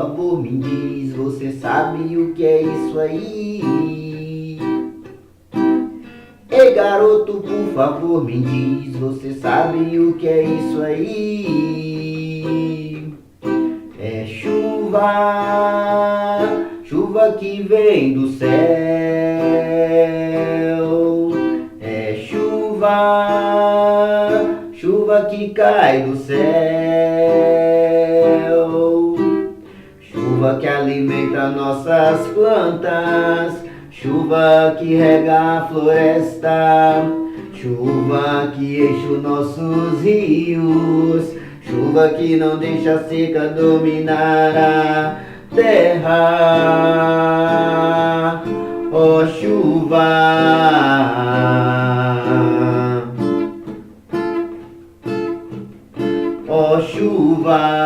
favor me diz, você sabe o que é isso aí? Ei garoto, por favor me diz, você sabe o que é isso aí? É chuva, chuva que vem do céu. É chuva, chuva que cai do céu. Chuva que alimenta nossas plantas, chuva que rega a floresta, chuva que enche os nossos rios, chuva que não deixa a seca dominar a terra. Ó chuva, ó chuva.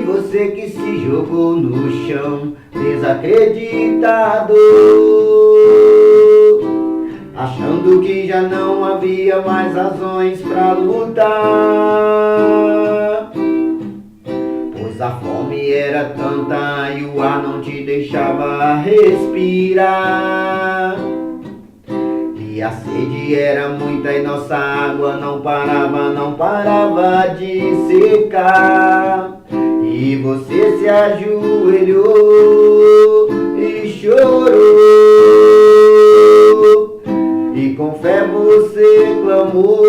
Você que se jogou no chão, desacreditado, achando que já não havia mais razões pra lutar, pois a fome era tanta e o ar não te deixava respirar, e a sede era muita e nossa água não parava de secar. E você se ajoelhou e chorou, e com fé você clamou.